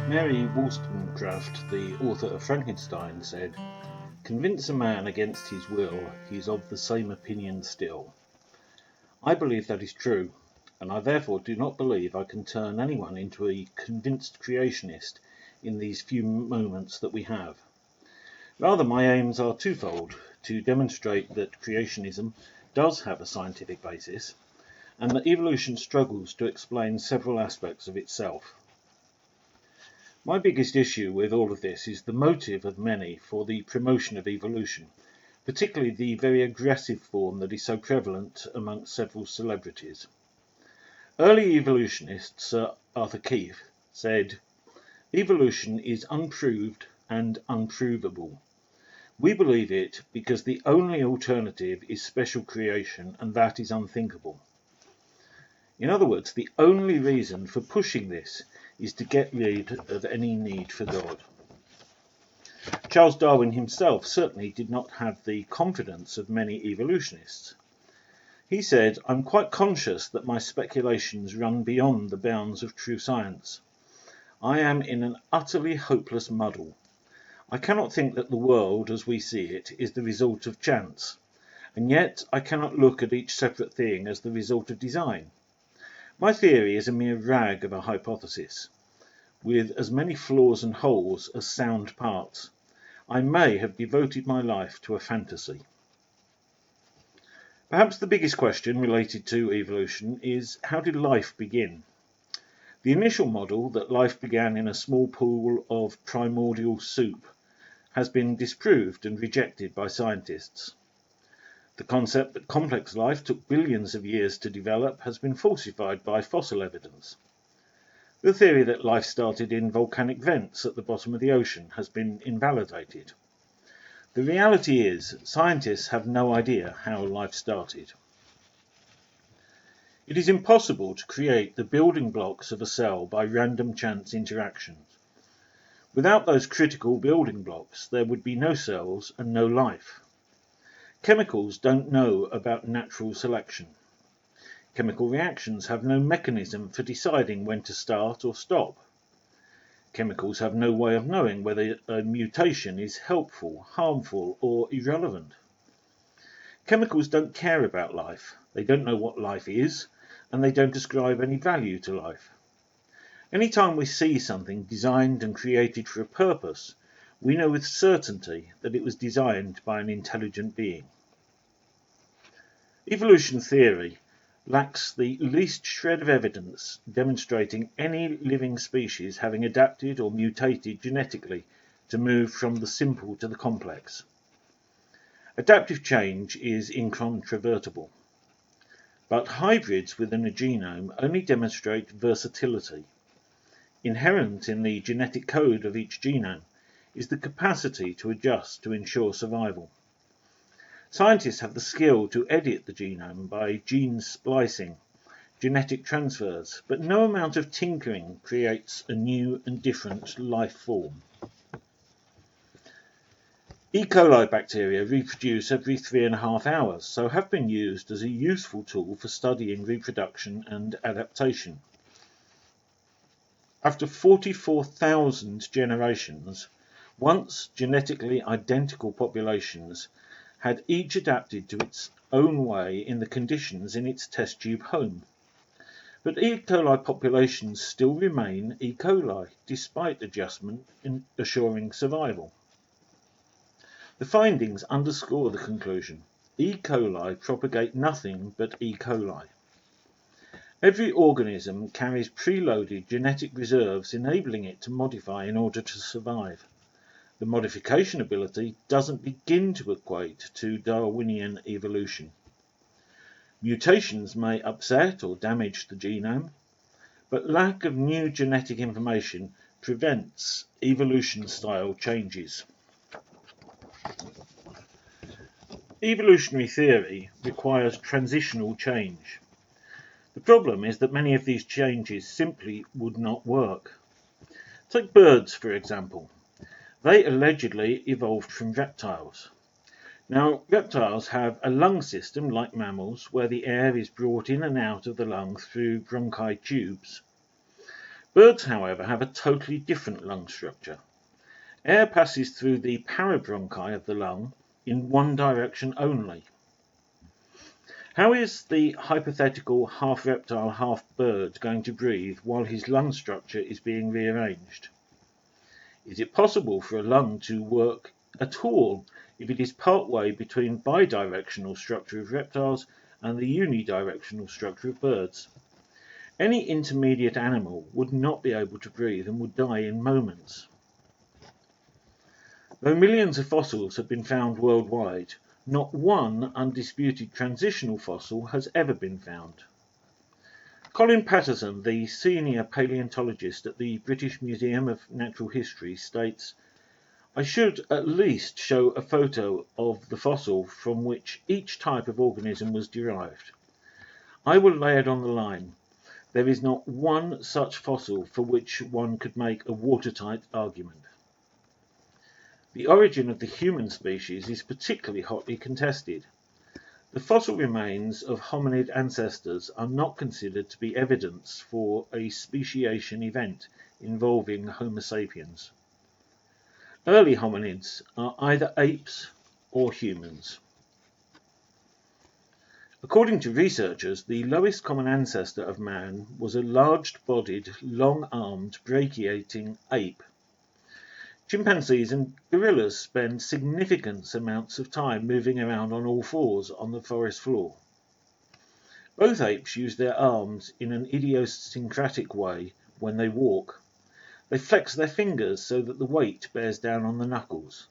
Mary Wollstonecraft, the author of Frankenstein, said, "Convince a man against his will, he is of the same opinion still." I believe that is true, and I therefore do not believe I can turn anyone into a convinced creationist in these few moments that we have. Rather, my aims are twofold: to demonstrate that creationism does have a scientific basis, and that evolution struggles to explain several aspects of itself. My biggest issue with all of this is the motive of many for the promotion of evolution, particularly the very aggressive form that is so prevalent amongst several celebrities. Early evolutionist Sir Arthur Keith said, "Evolution is unproved and unprovable. We believe it because the only alternative is special creation, and that is unthinkable." In other words, the only reason for pushing this is to get rid of any need for God. Charles Darwin himself certainly did not have the confidence of many evolutionists. He said, "I'm quite conscious that my speculations run beyond the bounds of true science. I am in an utterly hopeless muddle. I cannot think that the world as we see it is the result of chance, and yet I cannot look at each separate thing as the result of design. My theory is a mere rag of a hypothesis, with as many flaws and holes as sound parts. I may have devoted my life to a fantasy." Perhaps the biggest question related to evolution is, how did life begin? The initial model that life began in a small pool of primordial soup has been disproved and rejected by scientists. The concept that complex life took billions of years to develop has been falsified by fossil evidence. The theory that life started in volcanic vents at the bottom of the ocean has been invalidated. The reality is, scientists have no idea how life started. It is impossible to create the building blocks of a cell by random chance interactions. Without those critical building blocks, there would be no cells and no life. Chemicals don't know about natural selection. Chemical reactions have no mechanism for deciding when to start or stop. Chemicals have no way of knowing whether a mutation is helpful, harmful, or irrelevant. Chemicals don't care about life. They don't know what life is, and they don't ascribe any value to life. Anytime we see something designed and created for a purpose, we know with certainty that it was designed by an intelligent being. Evolution theory lacks the least shred of evidence demonstrating any living species having adapted or mutated genetically to move from the simple to the complex. Adaptive change is incontrovertible, but hybrids within a genome only demonstrate versatility. Inherent in the genetic code of each genome is the capacity to adjust to ensure survival. Scientists have the skill to edit the genome by gene splicing, genetic transfers, but no amount of tinkering creates a new and different life form. E. coli bacteria reproduce every 3.5 hours, so have been used as a useful tool for studying reproduction and adaptation. After 44,000 generations, once genetically identical populations had each adapted to its own way in the conditions in its test tube home. But E. coli populations still remain E. coli, despite adjustment in assuring survival. The findings underscore the conclusion: E. coli propagate nothing but E. coli. Every organism carries preloaded genetic reserves enabling it to modify in order to survive. The modification ability doesn't begin to equate to Darwinian evolution. Mutations may upset or damage the genome, but lack of new genetic information prevents evolution-style changes. Evolutionary theory requires transitional change. The problem is that many of these changes simply would not work. Take birds, for example. They allegedly evolved from reptiles. Now, reptiles have a lung system like mammals, where the air is brought in and out of the lung through bronchi tubes. Birds, however, have a totally different lung structure. Air passes through the parabronchi of the lung in one direction only. How is the hypothetical half reptile, half bird going to breathe while his lung structure is being rearranged? Is it possible for a lung to work at all if it is partway between bidirectional structure of reptiles and the unidirectional structure of birds? Any intermediate animal would not be able to breathe and would die in moments. Though millions of fossils have been found worldwide, not one undisputed transitional fossil has ever been found. Colin Patterson, the senior paleontologist at the British Museum of Natural History, states, "I should at least show a photo of the fossil from which each type of organism was derived. I will lay it on the line. There is not one such fossil for which one could make a watertight argument." The origin of the human species is particularly hotly contested. The fossil remains of hominid ancestors are not considered to be evidence for a speciation event involving Homo sapiens. Early hominids are either apes or humans. According to researchers, the lowest common ancestor of man was a large-bodied, long-armed, brachiating ape. Chimpanzees and gorillas spend significant amounts of time moving around on all fours on the forest floor. Both apes use their arms in an idiosyncratic way when they walk. They flex their fingers so that the weight bears down on the knuckles.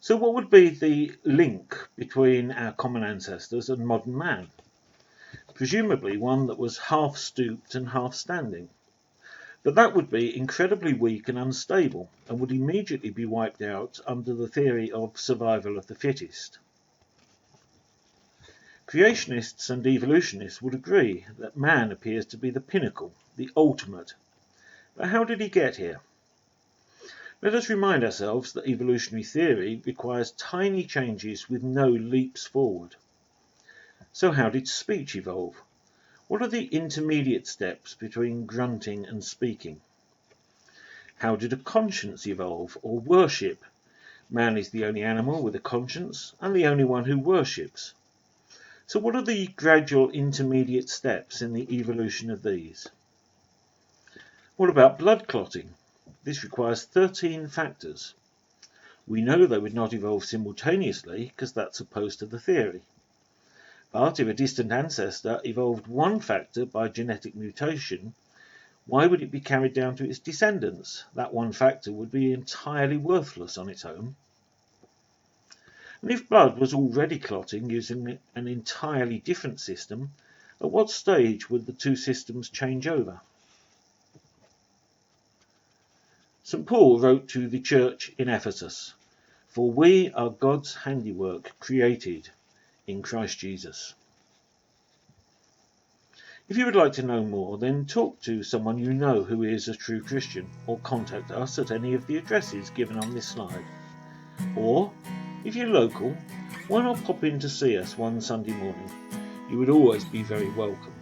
So what would be the link between our common ancestors and modern man? Presumably one that was half stooped and half standing. But that would be incredibly weak and unstable and would immediately be wiped out under the theory of survival of the fittest. Creationists and evolutionists would agree that man appears to be the pinnacle, the ultimate. But how did he get here? Let us remind ourselves that evolutionary theory requires tiny changes with no leaps forward. So how did speech evolve? What are the intermediate steps between grunting and speaking? How did a conscience evolve, or worship? Man is the only animal with a conscience and the only one who worships. So what are the gradual intermediate steps in the evolution of these? What about blood clotting? This requires 13 factors. We know they would not evolve simultaneously because that's opposed to the theory. But if a distant ancestor evolved one factor by genetic mutation, why would it be carried down to its descendants? That one factor would be entirely worthless on its own. And if blood was already clotting using an entirely different system, at what stage would the two systems change over? St. Paul wrote to the church in Ephesus, "For we are God's handiwork, created in Christ Jesus." If you would like to know more, then talk to someone you know who is a true Christian, or contact us at any of the addresses given on this slide. Or, if you're local, why not pop in to see us one Sunday morning? You would always be very welcome.